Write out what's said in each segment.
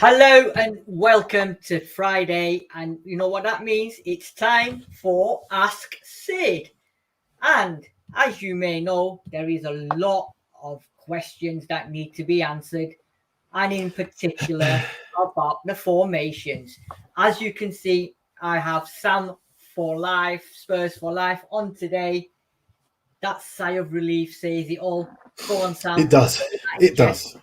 Hello and welcome to Friday, and you know what that means? It's time for Ask Sid. And as you may know, there is a lot of questions that need to be answered, and in particular about the formations. As you can see, I have Sam for life, Spurs for life on today. That sigh of relief says it all. Go on, Sam. It does. It does.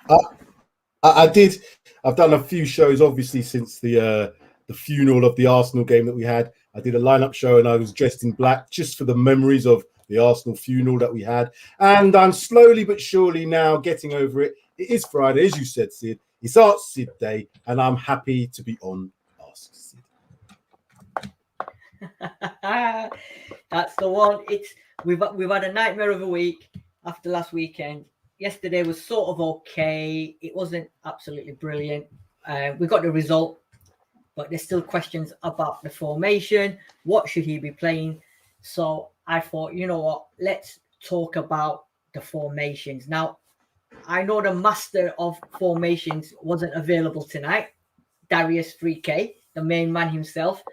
I did. I've done a few shows, obviously, since the funeral of the Arsenal game that we had. I did a lineup show and I was dressed in black just for the memories of the Arsenal funeral that we had. And I'm slowly but surely now getting over it. It is Friday, as you said, Sid. It's Art Sid Day, and I'm happy to be on Ask Sid. That's the one. We've had a nightmare of a week after last weekend. Yesterday was sort of okay. It wasn't absolutely brilliant. We got the result, but there's still questions about the formation. What should he be playing? So I thought, you know what? Let's talk about the formations. Now, I know the master of formations wasn't available tonight, Darius 3K, the main man himself.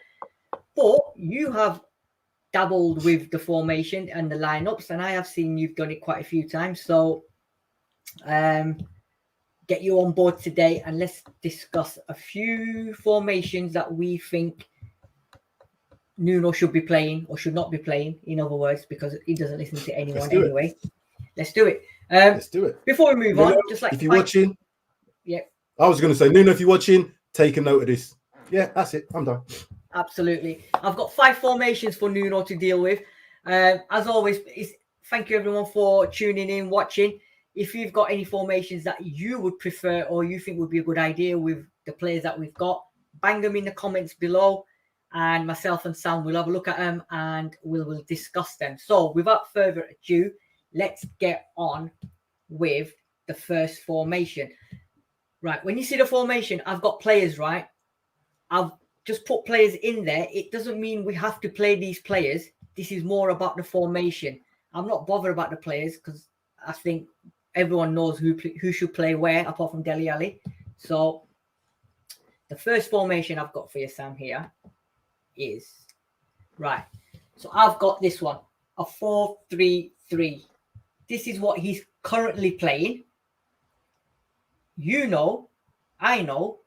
But you have dabbled with the formation and the lineups, and I have seen you've done it quite a few times. So get you on board today and let's discuss a few formations that we think Nuno should be playing or should not be playing, in other words, because he doesn't listen to anyone anyway. Let's do it. Let's do it. Before we move on, just like if you're watching, yeah, I was going to say, Nuno, if you're watching, take a note of this. Yeah, that's it. I'm done. Absolutely. I've got 5 formations for Nuno to deal with. As always, thank you everyone for tuning in, watching. If you've got any formations that you would prefer or you think would be a good idea with the players that we've got, bang them in the comments below, and myself and Sam will have a look at them and we'll discuss them. So without further ado, let's get on with the first formation. Right, when you see the formation, I've got players, right? I've just put players in there. It doesn't mean we have to play these players. This is more about the formation. I'm not bothered about the players because I think everyone knows who should play where, apart from Dele Alli. So the first formation I've got for you, Sam, here is, right. So I've got this one, a 4-3-3. This is what he's currently playing. You know, I know,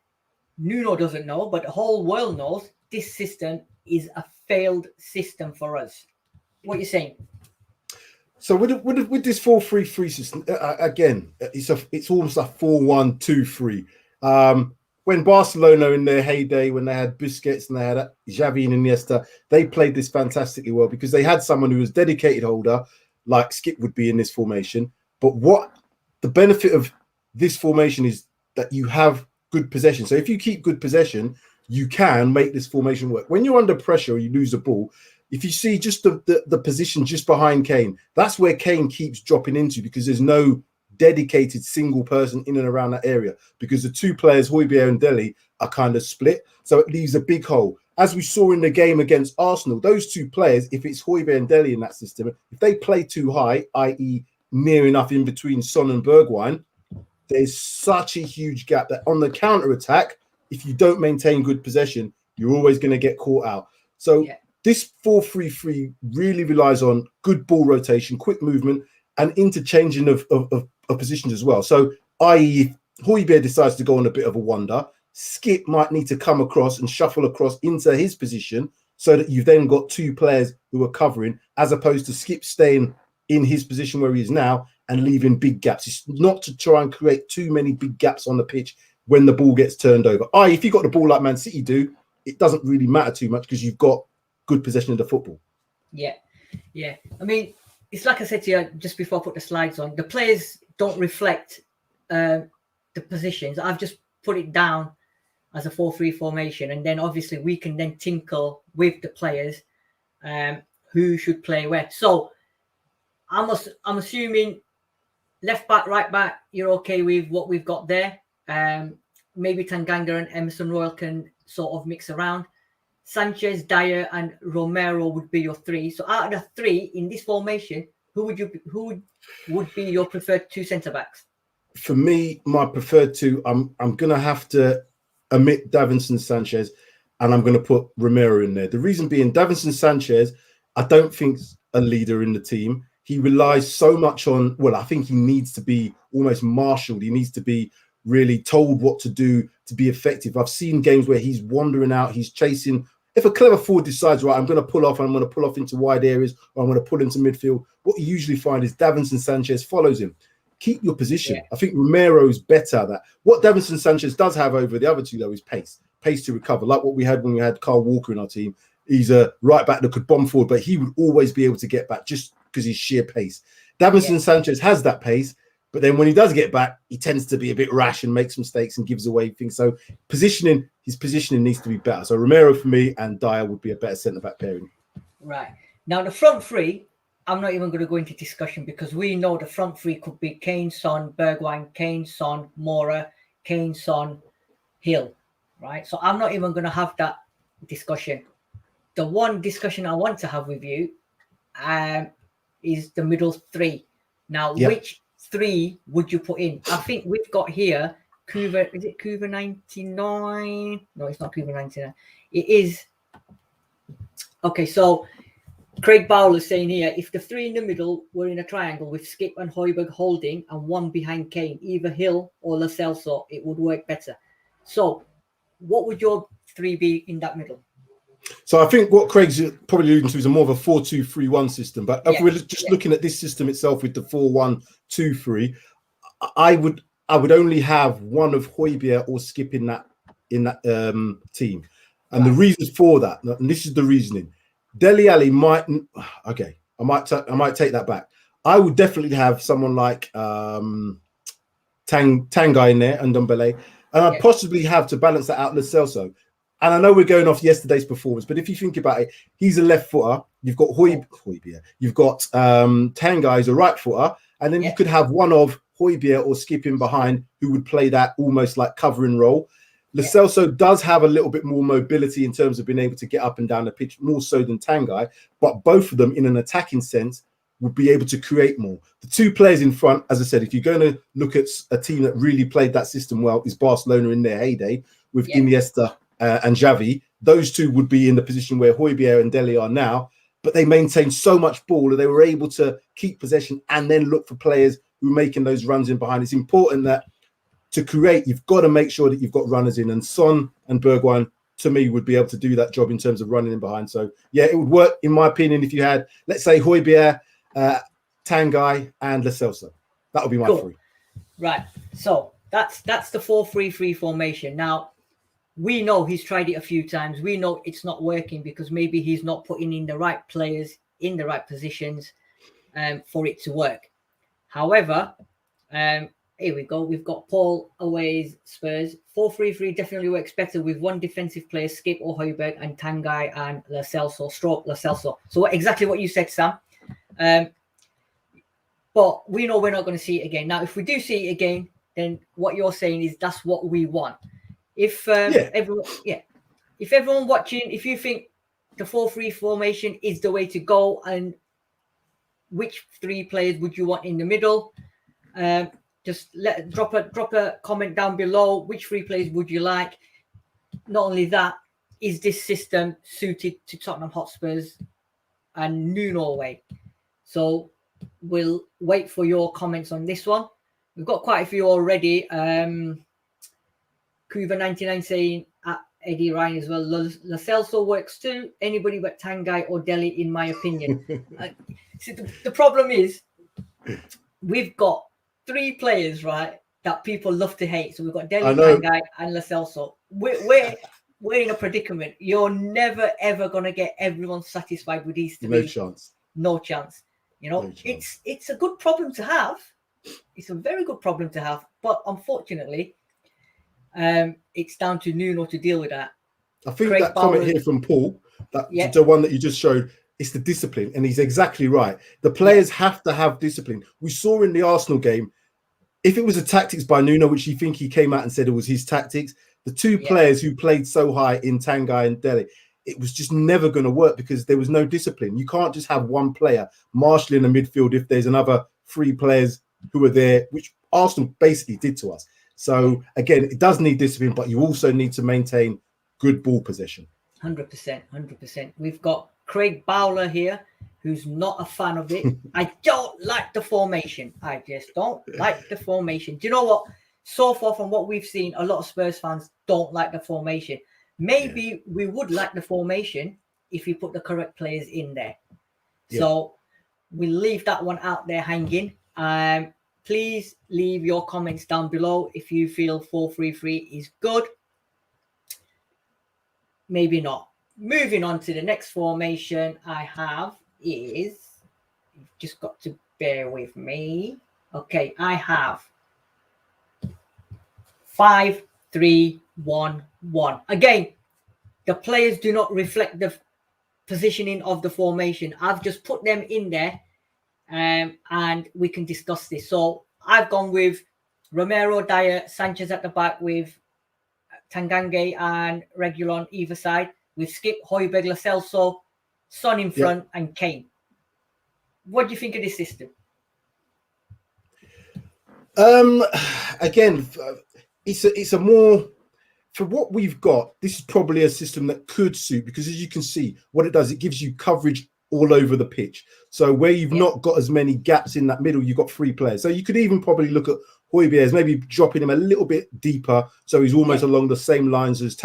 Nuno doesn't know, but the whole world knows this system is a failed system for us. What are you saying? So with this 4-3-3 system, again, it's almost a 4-1-2-3. When Barcelona in their heyday, when they had Busquets and they had Xavi and Iniesta, they played this fantastically well because they had someone who was dedicated holder, like Skip would be in this formation. But what the benefit of this formation is that you have good possession. So if you keep good possession, you can make this formation work. When you're under pressure or you lose the ball, if you see just the position just behind Kane, that's where Kane keeps dropping into because there's no dedicated single person in and around that area because the two players, Højbjerg and Dele, are kind of split. So it leaves a big hole. As we saw in the game against Arsenal, those two players, if it's Højbjerg and Dele in that system, if they play too high, i.e. near enough in between Son and Bergwijn, there's such a huge gap that on the counter-attack, if you don't maintain good possession, you're always going to get caught out. So this 4-3-3 really relies on good ball rotation, quick movement, and interchanging of positions as well. So, i.e., if Højbjerg decides to go on a bit of a wander, Skip might need to come across and shuffle across into his position so that you've then got two players who are covering, as opposed to Skip staying in his position where he is now and leaving big gaps. It's not to try and create too many big gaps on the pitch when the ball gets turned over. If you got the ball like Man City do, it doesn't really matter too much because you've got good possession of the football. Yeah. I mean, it's like I said to you just before I put the slides on, the players don't reflect the positions. I've just put it down as a 4-3 formation, and then obviously we can then tinkle with the players who should play where. So I'm assuming left back, right back, you're okay with what we've got there. Maybe Tanganga and Emerson Royal can sort of mix around. Sanchez, Dyer, and Romero would be your 3. So out of the 3 in this formation, who would be your preferred 2 centre backs? For me, my preferred 2, I'm gonna have to omit Davinson Sanchez, and I'm going to put Romero in there. The reason being, Davinson Sanchez, I don't think's a leader in the team. He relies so much on, well, I think he needs to be almost marshaled. He needs to be really told what to do to be effective. I've seen games where he's wandering out, he's chasing. If a clever forward decides, right, I'm going to pull off, and I'm going to pull off into wide areas, or I'm going to pull into midfield, what you usually find is Davinson Sanchez follows him. Keep your position. Yeah. I think Romero's better at that. What Davinson Sanchez does have over the other two, though, is pace to recover, like what we had when we had Carl Walker in our team. He's a right back that could bomb forward, but he would always be able to get back just because he's sheer pace. Davinson Sanchez has that pace, but then when he does get back, he tends to be a bit rash and makes mistakes and gives away things. So his positioning needs to be better. So Romero for me and Dyer would be a better centre-back pairing. Right. Now, the front three, I'm not even going to go into discussion because we know the front three could be Kane, Son, Bergwijn, Kane, Son, Mora, Kane, Son, Hill, right? So I'm not even going to have that discussion. The one discussion I want to have with you is the middle three. Now, which three would you put in? I think we've got here Cuva. Is it Cuva 99? No, it's not Cuva 99. It is. Okay, so Craig Bowler's saying here, if the three in the middle were in a triangle with Skip and Højbjerg holding and one behind Kane, either Hill or Lo Celso, it would work better. So what would your three be in that middle? So I think what Craig's probably alluding to is a more of a 4-2-3-1 system. But if we're just looking at this system itself with the 4-1-2-3, I would only have one of Højbjerg or Skip in that team. And the reasons for that, and this is the reasoning. Dele Alli might, okay, I might take that back. I would definitely have someone like Tanguy in there and Ndombele, and I'd possibly have to balance that out Lo Celso. And I know we're going off yesterday's performance, but if you think about it, he's a left footer. You've got Højbjerg. You've got Tanguy is a right footer, and then you could have one of Højbjerg or Skip in behind who would play that almost like covering role. Lo Celso does have a little bit more mobility in terms of being able to get up and down the pitch, more so than Tanguy, but both of them in an attacking sense would be able to create more. The two players in front, as I said, if you're going to look at a team that really played that system well, is Barcelona in their heyday with Iniesta and Xavi. Those two would be in the position where Højbjerg and Dele are now, but they maintained so much ball that they were able to keep possession and then look for players who are making those runs in behind. It's important that to create, you've got to make sure that you've got runners in, and Son and Bergwijn, to me, would be able to do that job in terms of running in behind. So, yeah, it would work, in my opinion, if you had, let's say, Højbjerg, Tanguy, and Lo Celso. That would be my three. Right. So that's the 4-3-3 formation. Now, we know he's tried it a few times. We know it's not working because maybe he's not putting in the right players in the right positions for it to work. However, here we go. We've got Paul away's Spurs. 4-3-3 definitely works better with one defensive player, Skip or Højbjerg, and Tanguy and Lo Celso, stroke Lo Celso. So exactly what you said, Sam. But we know we're not going to see it again. Now, if we do see it again, then what you're saying is that's what we want. If everyone watching, if you think the 4-3 formation is the way to go, and which three players would you want in the middle? Just drop a comment down below. Which three players would you like? Not only that, is this system suited to Tottenham Hotspurs and Nuno away? So we'll wait for your comments on this one. We've got quite a few already. Cuva99 saying at Eddie Ryan as well. Lo Celso works too. Anybody but Tanguy or Dele, in my opinion. See, the problem is we've got three players, right, that people love to hate. So we've got Dele, Tanguy, and Lo Celso. We're in a predicament. You're never ever gonna get everyone satisfied with these three. No chance. You know, it's a good problem to have. It's a very good problem to have, but unfortunately, it's down to Nuno to deal with that. I think that comment here from Paul, the one that you just showed, it's the discipline, and he's exactly right. The players have to have discipline. We saw in the Arsenal game, if it was a tactics by Nuno, which you think he came out and said it was his tactics, the two players who played so high in Tanguy and Dele, it was just never going to work because there was no discipline. You can't just have one player marshalling the midfield if there's another three players who are there, which Arsenal basically did to us. So again, it does need discipline, but you also need to maintain good ball possession. 100%, 100%. We've got Craig Bowler here, who's not a fan of it. I don't like the formation. I just don't like the formation. Do you know what? So far from what we've seen, a lot of Spurs fans don't like the formation. Maybe we would like the formation if you put the correct players in there. So we'll leave that one out there hanging. Please leave your comments down below if you feel 4-3-3 is good. Maybe not. Moving on to the next formation I have is, you've just got to bear with me. Okay, I have 5-3-1-1. Again, the players do not reflect the positioning of the formation. I've just put them in there, and we can discuss this. So I've gone with Romero, Dyer, Sanchez at the back with Tanganga and Reguilon either side. We've skipped Højbjerg, Lo Celso, Son in front, and Kane. What do you think of this system? Again, it's a more, for what we've got, this is probably a system that could suit, because as you can see, what it does, it gives you coverage all over the pitch. So where you've not got as many gaps in that middle, you've got 3 players. So you could even probably look at Højbjerg as maybe dropping him a little bit deeper, so he's almost along the same lines as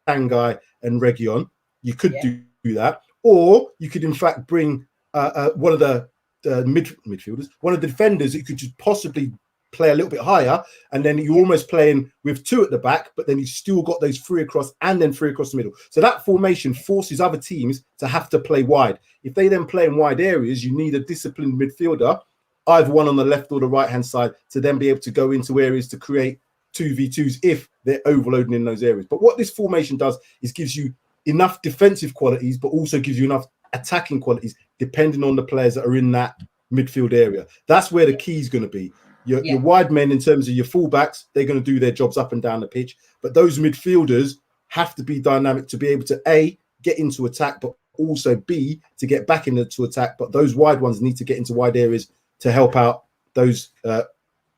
Tanguy and Reguilon. You could do that, or you could in fact bring one of the midfielders, one of the defenders that you could just possibly play a little bit higher, and then you're almost playing with 2 at the back, but then you've still got those 3 across and then 3 across the middle. So that formation forces other teams to have to play wide. If they then play in wide areas, you need a disciplined midfielder, either one on the left or the right hand side, to then be able to go into areas to create 2v2s if they're overloading in those areas. But what this formation does is gives you enough defensive qualities, but also gives you enough attacking qualities depending on the players that are in that midfield area. That's where the key is going to be. Your wide men, in terms of your fullbacks, they're going to do their jobs up and down the pitch. But those midfielders have to be dynamic to be able to A, get into attack, but also B, to get back into attack. But those wide ones need to get into wide areas to help out those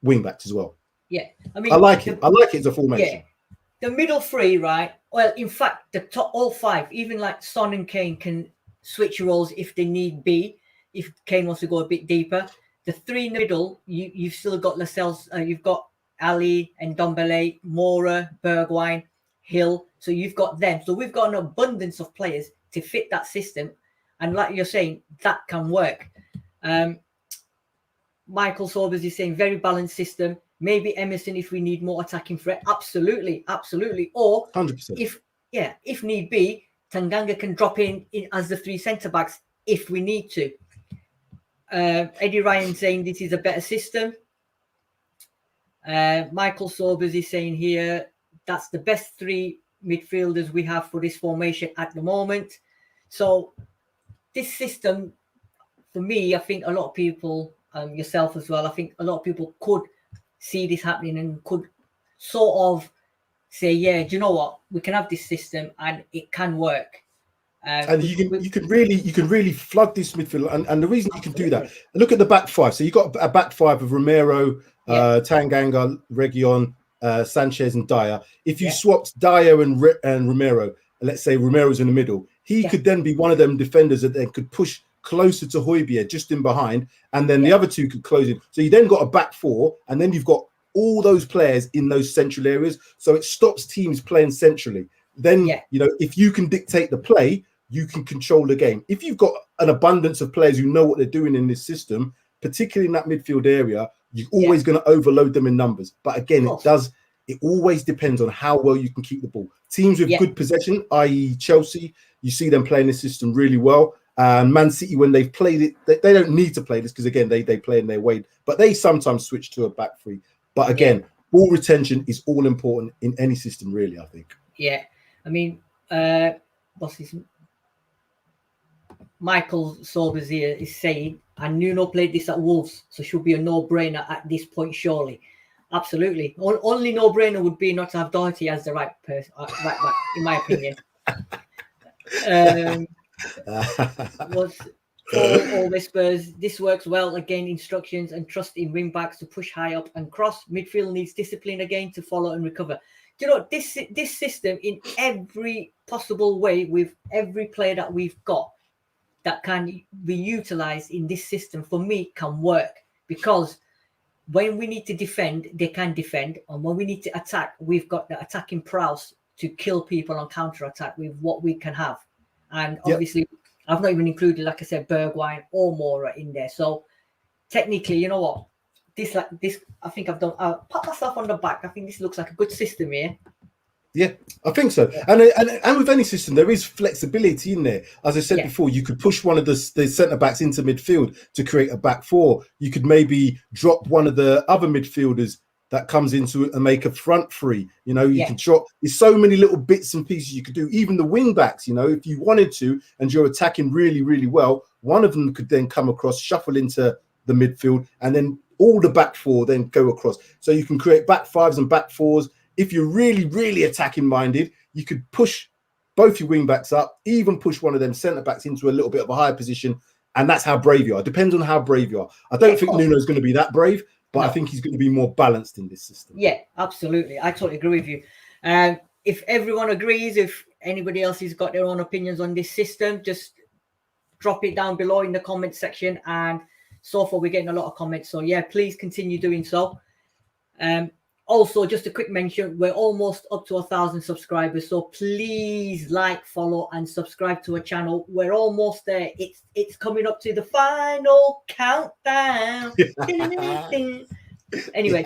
wing backs as well. Yeah, I mean, I like it. I like it as a formation. Yeah, the middle 3, right? Well, in fact, the top all 5, even like Son and Kane, can switch roles if they need be. If Kane wants to go a bit deeper, the 3 in the middle, you've still got Lo Celso, you've got Ali and Ndombele, Moura, Bergwijn, Hill. So you've got them. So we've got an abundance of players to fit that system, and like you're saying, that can work. Michael Sobers is saying very balanced system. Maybe Emerson if we need more attacking threat. Absolutely, absolutely. Or 100%. If need be, Tanganga can drop in as the 3 centre backs if we need to. Eddie Ryan saying this is a better system. Michael Sobers is saying here that's the best 3 midfielders we have for this formation at the moment. So this system, for me, I think a lot of people, yourself as well, I think a lot of people could see this happening and could sort of say, yeah, do you know what, we can have this system and it can work. And you can really flood this midfield, and the reason you can do that, look at the back 5. So you've got a back 5 of Romero, Tanganga, Reguilon, Sanchez, and Dyer. If you swapped Dyer and Romero, let's say Romero's in the middle, he could then be one of them defenders that then could push closer to Højbjerg, just in behind, and then the other 2 could close in. So you then got a back 4, and then you've got all those players in those central areas. So it stops teams playing centrally. Then if you can dictate the play, you can control the game. If you've got an abundance of players who know what they're doing in this system, particularly in that midfield area, you're always going to overload them in numbers. But again, it always depends on how well you can keep the ball. Teams with good possession, i.e. Chelsea, you see them playing this system really well. Man City, when they've played it, they don't need to play this because, again, they play in their way. But they sometimes switch to a back 3. But again, ball retention is all important in any system, really, I think. Yeah. I mean, what's his... Michael Sobers here is saying, and Nuno played this at Wolves, so should be a no-brainer at this point, surely. Absolutely. Only no-brainer would be not to have Doherty as the right person, right back, in my opinion. For all the Spurs, this works well. Again, instructions and trust in wing backs to push high up and cross. Midfield needs discipline again to follow and recover. Do you know, this system in every possible way with every player that we've got that can be utilized in this system, for me, can work. Because when we need to defend, they can defend. And when we need to attack, we've got the attacking prowess to kill people on counter-attack with what we can have. And obviously, I've not even included, like I said, Bergwijn or Mora in there. So technically, you know what? This, I think I've done. I'll pat myself on the back. I think this looks like a good system here. Yeah, I think so. And with any system, there is flexibility in there. As I said before, you could push one of the centre backs into midfield to create a back four. You could maybe drop one of the other midfielders that comes into it and make a front three. You know, you can drop. There's so many little bits and pieces you could do. Even the wing backs, you know, if you wanted to, and you're attacking really, really well, one of them could then come across, shuffle into the midfield, and then all the back four then go across. So you can create back fives and back fours. If you're really, really attacking minded, you could push both your wing backs up, even push one of them centre backs into a little bit of a higher position. And that's how brave you are. Depends on how brave you are. I don't think Nuno's going to be that brave, but I think he's going to be more balanced in this system. Yeah, absolutely. I totally agree with you. If everyone agrees, if anybody else has got their own opinions on this system, just drop it down below in the comment section. And so far, we're getting a lot of comments. So yeah, please continue doing so. Also, just a quick mention, we're almost up to 1,000 subscribers. So please like, follow, and subscribe to our channel. We're almost there. It's coming up to the final countdown. Anyway,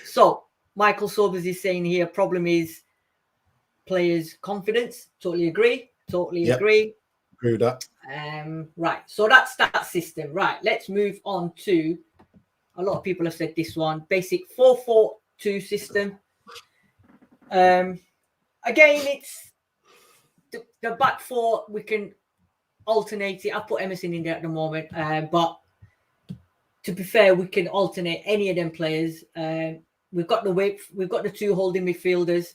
so Michael Sobers is saying here, problem is players' confidence. Totally agree. Totally agree. Agree with that. Right. So that's that system. Right. Let's move on to, a lot of people have said this one, basic 4-4-2 system. Again, it's the back four. We can alternate it. I put Emerson in there at the moment, but to be fair, we can alternate any of them players. We've got the width. We've got the two holding midfielders.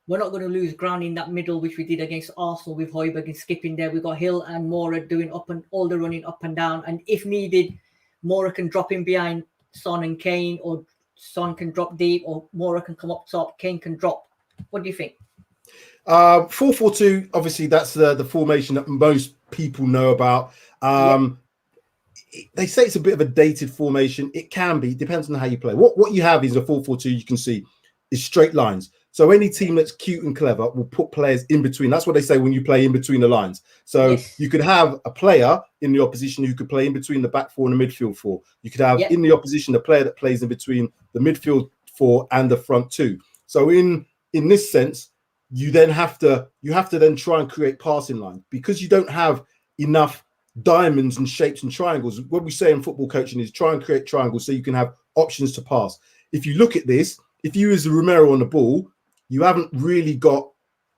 We're not going to lose ground in that middle, which we did against Arsenal with Højbjerg and skipping there. We've got Hill and Mora doing all the running up and down. And if needed, Mora can drop in behind Son and Kane, or Son can drop deep, or Mora can come up top. Kane can drop. What do you think? 4-4-2, obviously, that's the formation that most people know about. They say it's a bit of a dated formation. It can be. It depends on how you play. What you have is a 4-4-2, you can see, is straight lines. So any team that's cute and clever will put players in between. That's what they say when you play in between the lines. So you could have a player in the opposition who could play in between the back four and the midfield four. You could have in the opposition a player that plays in between the midfield four and the front two. So in this sense, you have to then try and create passing lines, because you don't have enough diamonds and shapes and triangles. What we say in football coaching is try and create triangles so you can have options to pass. If you look at this, if you use Romero on the ball, you haven't really got,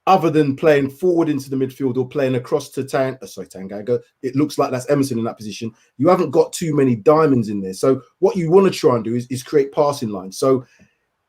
other than playing forward into the midfield or playing across to Tanganga. It looks like that's Emerson in that position. You haven't got too many diamonds in there. So what you want to try and do is create passing lines. So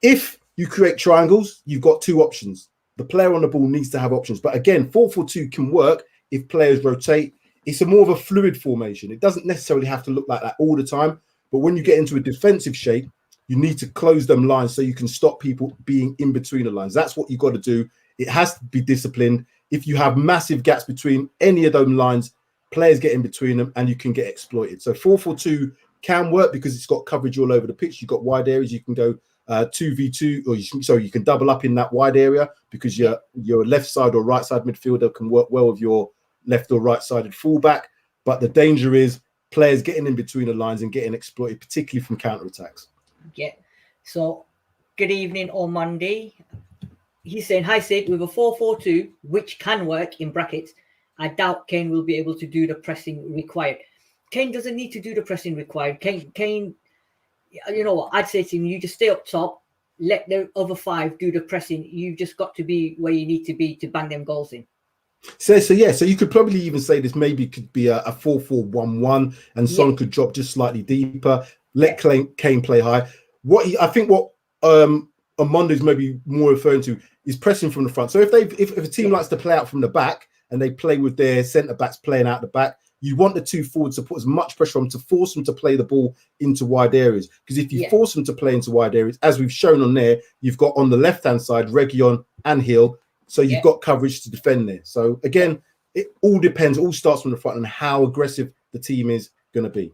if you create triangles, you've got two options. The player on the ball needs to have options. But again, 4-4-2 can work if players rotate. It's a more of a fluid formation. It doesn't necessarily have to look like that all the time. But when you get into a defensive shape, you need to close them lines so you can stop people being in between the lines. That's what you've got to do. It has to be disciplined. If you have massive gaps between any of those lines, players get in between them and you can get exploited. So 4-4-2 can work because it's got coverage all over the pitch. You've got wide areas. You can go 2v2, or you can double up in that wide area because your left side or right side midfielder can work well with your left or right sided fullback. But the danger is players getting in between the lines and getting exploited, particularly from counter-attacks. Yeah. So good evening on Monday. He's saying, hi Sid, with a 4-4-2, which can work in brackets, I doubt Kane will be able to do the pressing required. Kane doesn't need to do the pressing required. Kane, you know what? I'd say to him, you just stay up top, let the other five do the pressing. You've just got to be where you need to be to bang them goals in. So you could probably even say this maybe could be a 4-4-1-1, and Son could drop just slightly deeper. Let Kane play high. I think what Armando's maybe more referring to is pressing from the front. So if a team likes to play out from the back and they play with their centre backs playing out the back, you want the two forwards to put as much pressure on to force them to play the ball into wide areas. Because if you force them to play into wide areas, as we've shown on there, you've got on the left-hand side, Reguilon and Hill. So you've got coverage to defend there. So again, it all depends. It all starts from the front and how aggressive the team is going to be.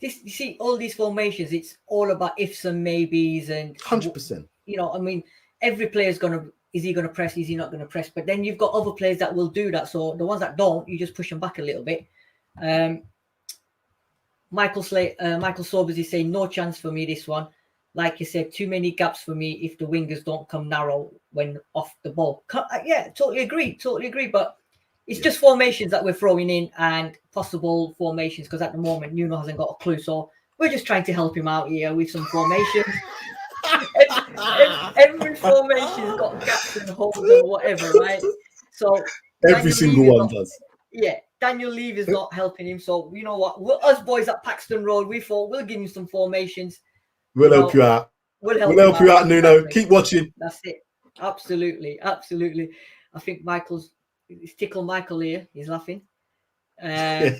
You see, all these formations, it's all about ifs and maybes and 100%. You know, I mean, every player's is he going to press? Is he not going to press? But then you've got other players that will do that. So the ones that don't, you just push them back a little bit. Michael Sobers is saying no chance for me this one. Like you said, too many gaps for me if the wingers don't come narrow when off the ball. Yeah, totally agree. But it's just formations that we're throwing in and possible formations because at the moment Nuno hasn't got a clue. So we're just trying to help him out here with some formations. every formation's got gaps and holes and whatever, right? So every single one does. Yeah, Daniel Levy is not helping him. So you know what? Us boys at Paxton Road, we thought we'll give him some formations. We'll help you out. We'll help you out, Nuno. Keep watching. That's it. Absolutely. I think it's tickle Michael here. He's laughing. So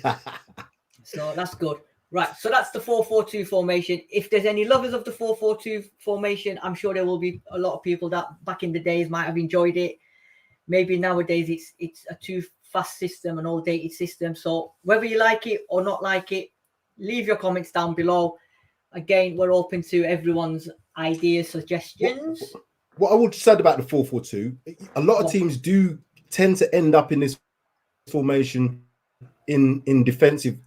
that's good. Right. So that's the 4-4-2 formation. If there's any lovers of the 4-4-2 formation, I'm sure there will be a lot of people that back in the days might have enjoyed it. Maybe nowadays it's a too fast system, an old dated system. So whether you like it or not like it, leave your comments down below. Again, we're open to everyone's ideas, suggestions. What I would say about the 4-4-2, a lot of teams do tend to end up in this formation in defensive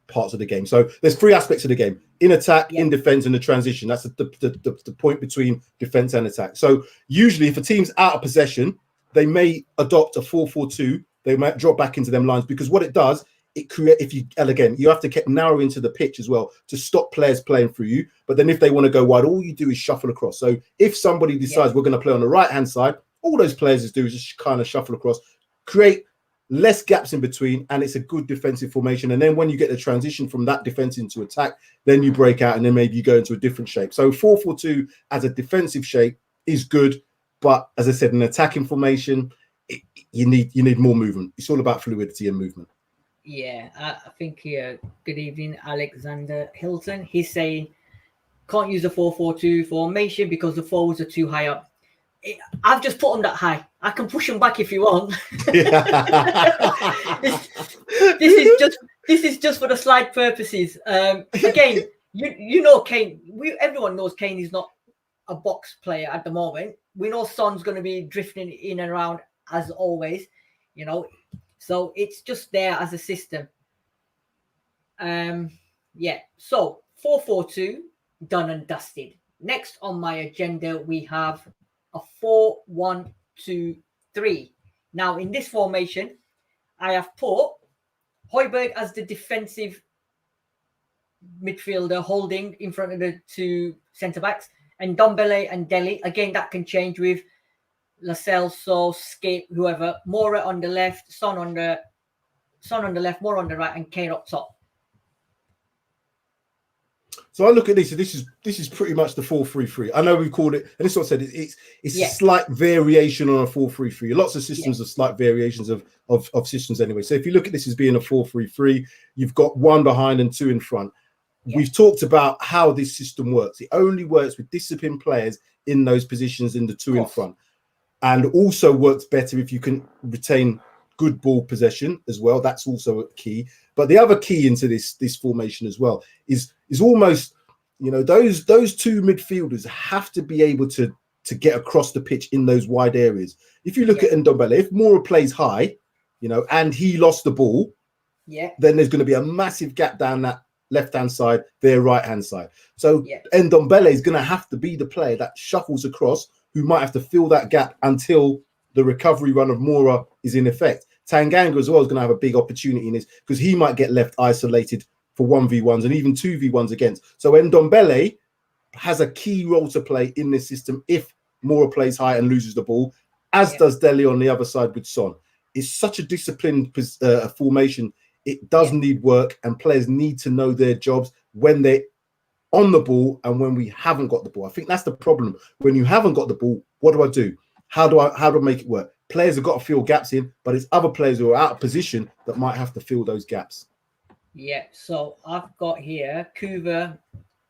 parts of the game. So there's three aspects of the game: in attack, in defense, and the transition. That's the point between defense and attack. So usually if a team's out of possession, they may adopt a 4-4-2. They might drop back into them lines because what it does, it creates, you have to keep narrow into the pitch as well to stop players playing through you. But then if they want to go wide, all you do is shuffle across. So if somebody decides we're going to play on the right-hand side, all those players do is just kind of shuffle across, create less gaps in between, and it's a good defensive formation. And then when you get the transition from that defense into attack, then you break out and then maybe you go into a different shape. So 4-4-2 as a defensive shape is good. But as I said, an attacking formation, you need more movement. It's all about fluidity and movement. Yeah, I think here. Good evening, Alexander Hilton. He's saying can't use a 4-4-2 formation because the forwards are too high up. I've just put them that high. I can push them back if you want. This is just for the slide purposes. Again, you know Kane. Everyone knows Kane is not a box player at the moment. We know Son's going to be drifting in and around as always, you know. So it's just there as a system. So 4-4-2 done and dusted. Next on my agenda we have a 4-1-2-3. Now in this formation, I have put Højbjerg as the defensive midfielder holding in front of the two centre backs, and Ndombele and Dele. Again, that can change with Lascelles, So, Skip, whoever. Mora on the left, Son on the left, Mora on the right, and Kane up top. So I look at this. So this is pretty much the 4-3-3. I know we called it, and this is what I said. It's a slight variation on a 4-3-3. Lots of systems are slight variations of systems anyway. So if you look at this as being a 4-3-3, you've got one behind and two in front. We've talked about how this system works. It only works with disciplined players in those positions in the two in front, and also works better if you can retain good ball possession as well. That's also a key. But the other key into this formation as well is almost, you know, those two midfielders have to be able to get across the pitch in those wide areas. If you look at Ndombele, if Mora plays high, you know, and he lost the ball, then there's going to be a massive gap down that left-hand side, their right-hand side. So Ndombele is going to have to be the player that shuffles across, who might have to fill that gap until the recovery run of Mora is in effect. Tanganga as well is going to have a big opportunity in this because he might get left isolated for 1v1s and even 2v1s against. So Ndombele has a key role to play in this system if Mora plays high and loses the ball, as does Dele on the other side with Son. It's such a disciplined formation. It does need work, and players need to know their jobs when they're on the ball and when we haven't got the ball. I think that's the problem. When you haven't got the ball, what do I do? How do I make it work? players have got to fill gaps in, but it's other players who are out of position that might have to fill those gaps. Yeah, so I've got here Kuva.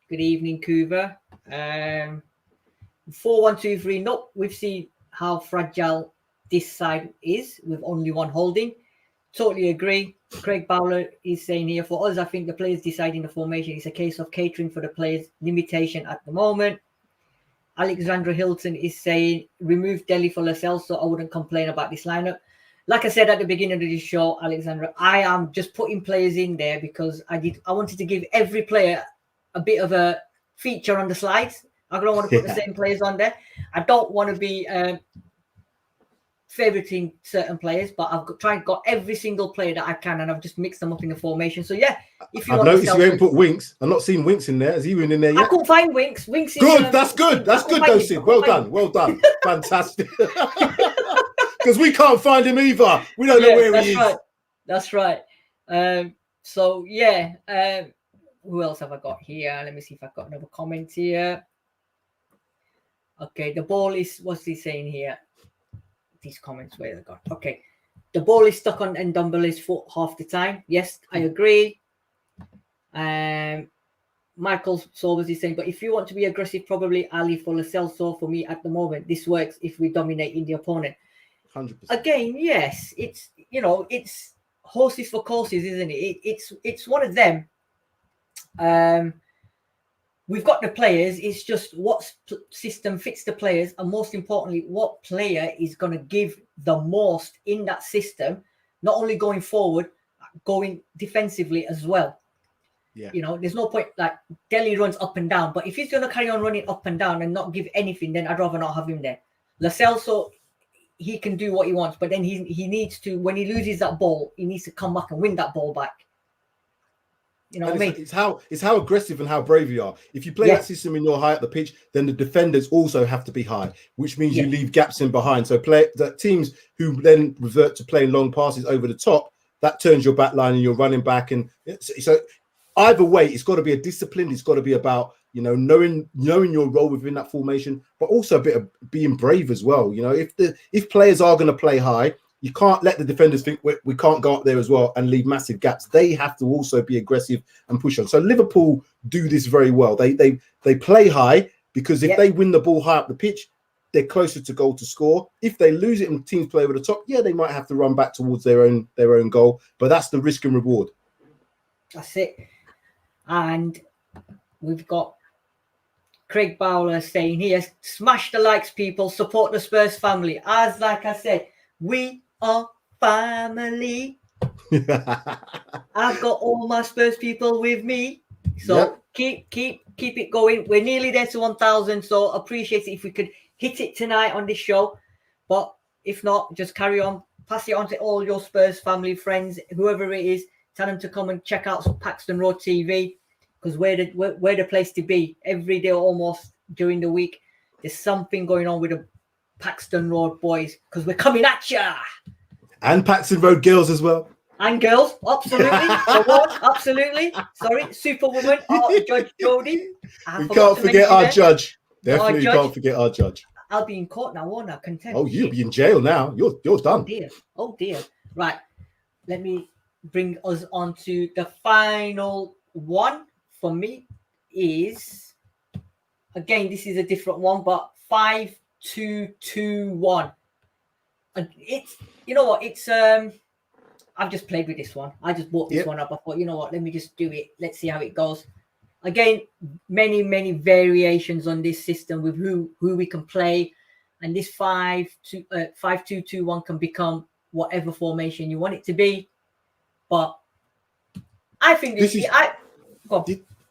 Good evening, Kuva. 4-1-2-3. Nope, we've seen how fragile this side is with only one holding. Totally agree. Craig Bowler is saying here, for us, I think the players deciding the formation is a case of catering for the players' limitation at the moment. Alexandra Hilton is saying, remove Delhi for Lascelles, so I wouldn't complain about this lineup. Like I said at the beginning of this show, Alexandra, I am just putting players in there because I wanted to give every player a bit of a feature on the slides. I don't want to put the same players on there. I don't want to be favoriting certain players, but I've got every single player that I can, and I've just mixed them up in the formation. So yeah, if you I've noticed you haven't put Winks. I'm not seeing Winks in there. Has he been in there yet? I couldn't find Winks. Winks is good. That's good. That's good, though, Sid. Well done. Fantastic. Because we can't find him either. We don't know where he is. That's right. So yeah. Who else have I got here? Let me see if I've got another comment here. Okay, the ball is. What's he saying here? These comments, where they got? Okay, the ball is stuck on Ndombele's foot half the time. Yes, I agree. Michael Sobers is saying, but if you want to be aggressive, probably Ali for Lascelles. So for me at the moment, this works if we dominate in the opponent. 100%. Again, yes, it's it's horses for courses, isn't it? It's one of them. We've got the players. It's just what system fits the players, and most importantly, what player is going to give the most in that system, not only going forward, going defensively as well. Yeah. There's no point, like Delhi runs up and down, but if he's going to carry on running up and down and not give anything, then I'd rather not have him there. Lascelles, so he can do what he wants, but then he needs to, when he loses that ball, he needs to come back and win that ball back. You know what I mean? It's how aggressive and how brave you are. If you play that system and you're high up the pitch, then the defenders also have to be high, which means you leave gaps in behind. So that teams who then revert to playing long passes over the top, that turns your back line and you're running back. And so either way, it's got to be a discipline. It's got to be about knowing your role within that formation, but also a bit of being brave as well. If players are going to play high, you can't let the defenders think we can't go up there as well and leave massive gaps. They have to also be aggressive and push on. So Liverpool do this very well. They play high because if they win the ball high up the pitch, they're closer to goal to score. If they lose it and teams play over the top, they might have to run back towards their own goal. But that's the risk and reward. That's it. And we've got Craig Bowler saying here, smash the likes, people, support the Spurs family. As like I said, we are family. I've got all my Spurs people with me. So keep it going. We're nearly there to 1,000. So appreciate it if we could hit it tonight on this show. But if not, just carry on. Pass it on to all your Spurs family, friends, whoever it is. Tell them to come and check out Paxton Road TV, because we're the place to be every day almost during the week. There's something going on with the Paxton Road boys, because we're coming at ya. And Paxton Road girls as well. And girls, absolutely. Absolutely. Sorry, Superwoman, Judge Jodie. We can't forget our judge. Definitely can't forget our judge. I'll be in court now, won't I? Contempt. Oh, you'll be in jail now. You're done. Oh dear. Right. Let me bring us on to the final one for me is, again, this is a different one, but 5-2-2-1. And it's, it's I've just played with this one. I just bought this one up. I thought, let me just do it. Let's see how it goes. Again, many variations on this system with who we can play, and this 5-2-2-1 can become whatever formation you want it to be. But I think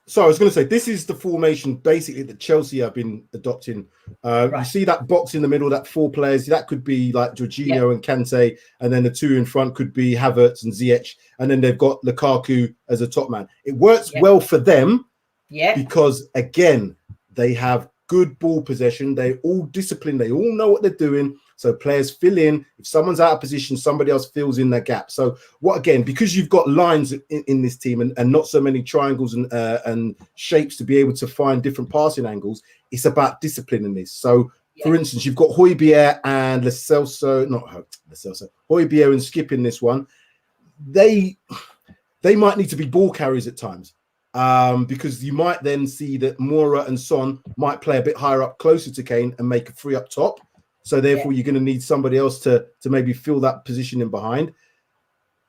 So I was going to say, this is the formation basically that Chelsea have been adopting. You see that box in the middle, that 4 players, that could be like Jorginho and Kante, and then the 2 in front could be Havertz and Ziyech, and then they've got Lukaku as a top man. It works well for them because, again, they have good ball possession. They're all disciplined. They all know what they're doing. So players fill in. If someone's out of position, somebody else fills in that gap. So because you've got lines in this team and not so many triangles and shapes to be able to find different passing angles, it's about discipline in this. So for instance, you've got Højbjerg and Lo Celso, not Lo Celso, Højbjerg and Skip in this one. They might need to be ball carriers at times, because you might then see that Moura and Son might play a bit higher up, closer to Kane, and make a free up top. So therefore, you're going to need somebody else to maybe fill that position in behind.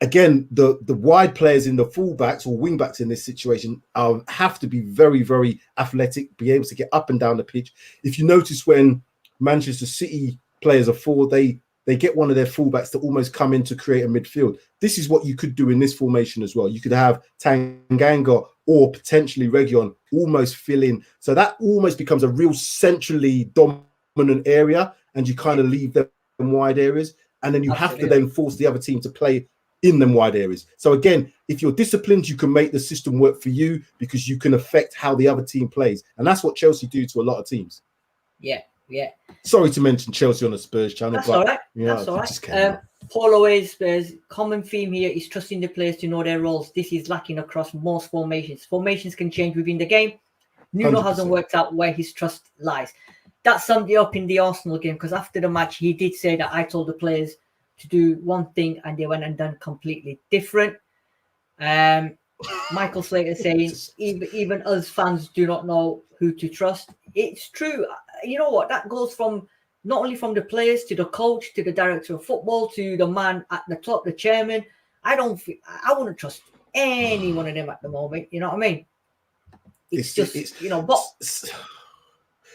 Again, the wide players in the fullbacks or wingbacks in this situation have to be very, very athletic, be able to get up and down the pitch. If you notice when Manchester City players are forward, they get one of their fullbacks to almost come in to create a midfield. This is what you could do in this formation as well. You could have Tanganga or potentially Reguilon almost fill in. So that almost becomes a real centrally dominant area, and you kind of leave them wide areas. And then you have to then force the other team to play in them wide areas. So again, if you're disciplined, you can make the system work for you because you can affect how the other team plays. And that's what Chelsea do to a lot of teams. Yeah. Sorry to mention Chelsea on the Spurs channel. That's but, all right. You know, That's all right. Paul always Spurs, common theme here is trusting the players to know their roles. This is lacking across most formations. Formations can change within the game. Nuno 100%. Hasn't worked out where his trust lies. That summed it up in the Arsenal game, because after the match, he did say that I told the players to do one thing and they went and done completely different. Michael Slater saying, even us fans do not know who to trust. It's true. You know what? That goes from not only from the players to the coach, to the director of football, to the man at the top, the chairman. I wouldn't trust any one of them at the moment. You know what I mean?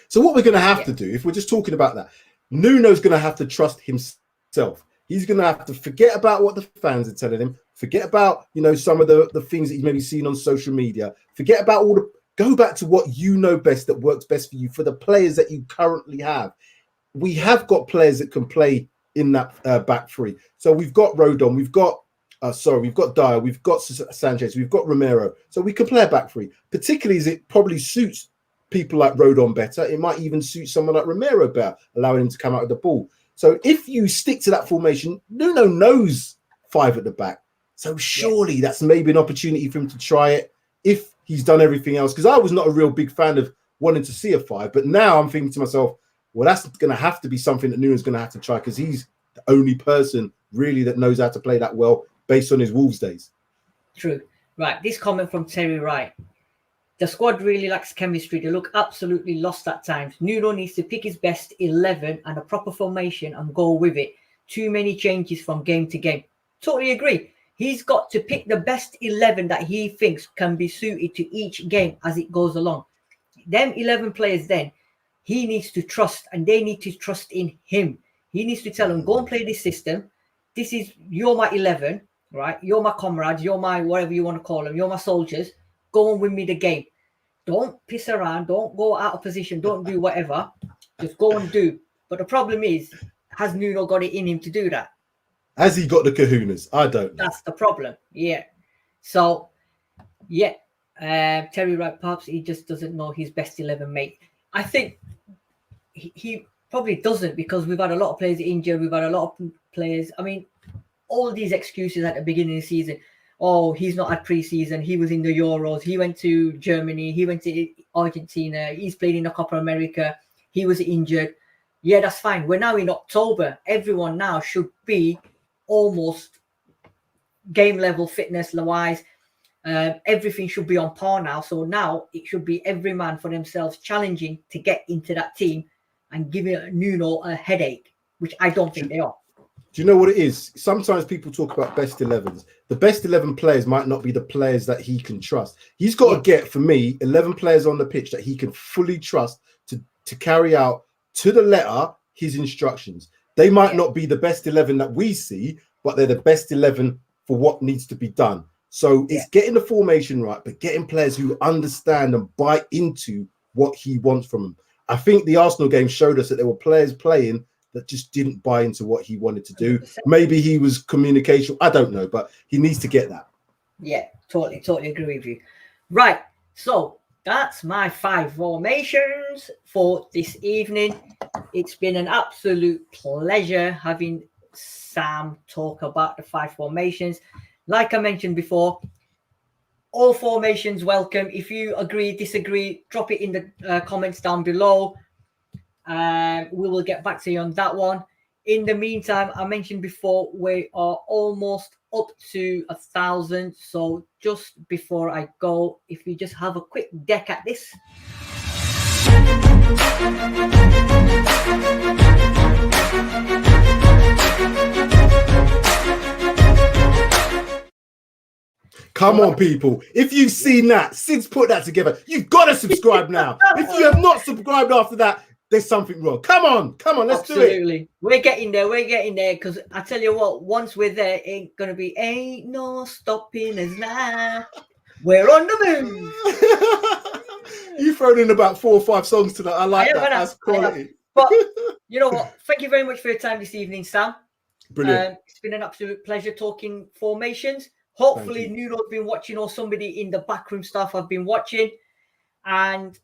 So what we're going to have to do, if we're just talking about that, Nuno's going to have to trust himself. He's going to have to forget about what the fans are telling him, forget about, some of the things that he's maybe seen on social media, forget about go back to what you know best, that works best for you, for the players that you currently have. We have got players that can play in that back three. So we've got Rodon, we've got Dyer, we've got Sanchez, we've got Romero. So we can play a back three, particularly as it probably suits people like Rodon better. It might even suit someone like Romero better, allowing him to come out of the ball. So if you stick to that formation, Nuno knows 5 at the back. So surely that's maybe an opportunity for him to try it if he's done everything else. Because I was not a real big fan of wanting to see a 5. But now I'm thinking to myself, well, that's going to have to be something that Nuno's going to have to try, because he's the only person really that knows how to play that well based on his Wolves days. True. Right. This comment from Terry Wright. The squad really lacks chemistry. They look absolutely lost at times. Nuno needs to pick his best 11 and a proper formation and go with it. Too many changes from game to game. Totally agree. He's got to pick the best 11 that he thinks can be suited to each game as it goes along. Them 11 players then, he needs to trust, and they need to trust in him. He needs to tell them, go and play this system. You're my 11, right? You're my comrades. You're my whatever you want to call them. You're my soldiers. Go and win me the game. Don't piss around. Don't go out of position. Don't do whatever. Just go and do. But the problem is, has Nuno got it in him to do that? Has he got the kahunas? I don't know. That's the problem. Yeah. So, Terry Wright, perhaps he just doesn't know his best 11, mate. I think he probably doesn't, because we've had a lot of players injured. We've had a lot of players. I mean, all these excuses at the beginning of the season. Oh, he's not had pre-season. He was in the Euros. He went to Germany. He went to Argentina. He's played in the Copa America. He was injured. Yeah, that's fine. We're now in October. Everyone now should be almost game level fitness-wise. Everything should be on par now. So now it should be every man for themselves challenging to get into that team and giving Nuno a headache, which I don't think they are. Do you know what it is? Sometimes people talk about best 11s. The best 11 players might not be the players that he can trust. He's got to get, for me, 11 players on the pitch that he can fully trust to carry out to the letter his instructions. They might not be the best 11 that we see, but they're the best 11 for what needs to be done. So it's getting the formation right, but getting players who understand and buy into what he wants from them. I think the Arsenal game showed us that there were players playing that just didn't buy into what he wanted to do. 100%. Maybe he was communication. I don't know, but he needs to get that. Yeah, totally agree with you. Right. So that's my 5 formations for this evening. It's been an absolute pleasure having Sam talk about the 5 formations. Like I mentioned before, all formations welcome. If you agree, disagree, drop it in the comments down below. We will get back to you on that one. In the meantime, I mentioned before, we are almost up to 1,000. So just before I go, if we just have a quick deck at this. Come on, people. If you've seen that, Sid's put that together, you've got to subscribe now. If you have not subscribed after that, there's something wrong. Come on, let's do it. Absolutely. We're getting there, because I tell you what, once we're there, ain't no stopping us now. We're on the move. You've thrown in about 4 or 5 songs tonight. I like that. That's quality. But you know what? Thank you very much for your time this evening, Sam. Brilliant. It's been an absolute pleasure talking formations. Hopefully, Nuno's been watching, or somebody in the backroom staff have been watching. And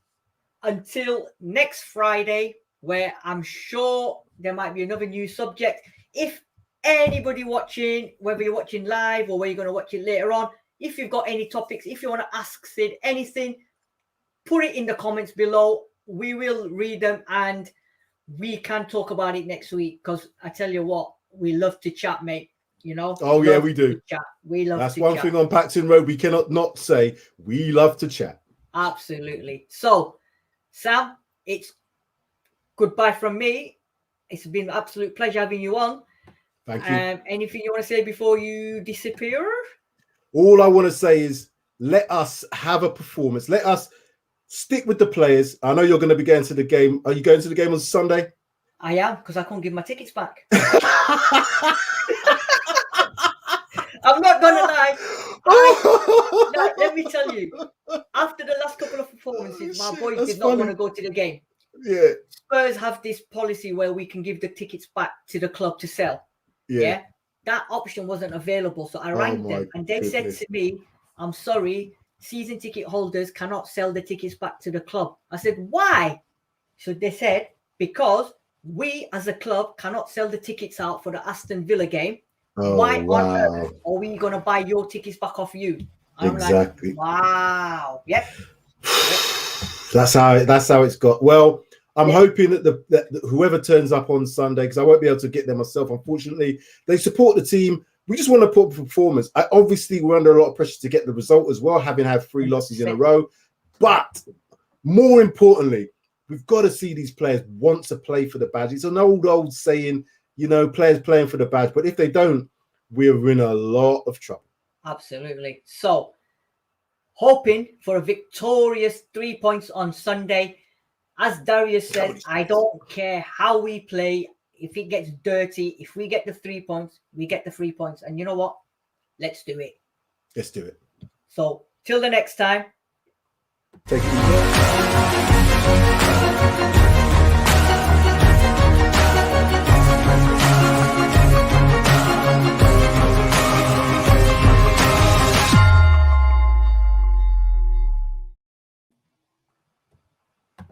until next Friday, where I'm sure there might be another new subject. If anybody watching, whether you're watching live or where you're going to watch it later on, if you've got any topics, if you want to ask Sid anything, put it in the comments below. We will read them and we can talk about it next week, because I tell you what, we love to chat, mate. You know? Oh, yeah, we do. Chat. We love That's to one chat. thing on Paxton Road we cannot not say. We love to chat. Absolutely. So, Sam, it's goodbye from me. It's been an absolute pleasure having you on. Thank you. Anything you want to say before you disappear? All I want to say is let us have a performance. Let us stick with the players. I know you're going to be going to the game. Are you going to the game on Sunday? I am, because I can't give my tickets back. I'm not going to lie. Let me tell you, after the last couple of performances, my boys did not want to go to the game. Yeah. Spurs have this policy where we can give the tickets back to the club to sell. Yeah. That option wasn't available. So I rang them and they said to me, I'm sorry, season ticket holders cannot sell the tickets back to the club. I said, why? So they said, because we as a club cannot sell the tickets out for the Aston Villa game. Why on earth are we going to buy your tickets back off you? I'm exactly. Like, wow. Yep. That's how it's got. Well, I'm hoping that whoever turns up on Sunday, because I won't be able to get there myself, unfortunately, they support the team. We just want to put performance. Obviously, we're under a lot of pressure to get the result as well, having had 3 losses in a row. But more importantly, we've got to see these players want to play for the badge. It's an old saying, you know, players playing for the badge. But if they don't, we're in a lot of trouble. Absolutely. So, hoping for a victorious 3 points on Sunday. As Darius said, I don't care how we play. If it gets dirty, if we get the 3 points, we get the 3 points. And you know what? Let's do it. Let's do it. So, till the next time. Take it easy.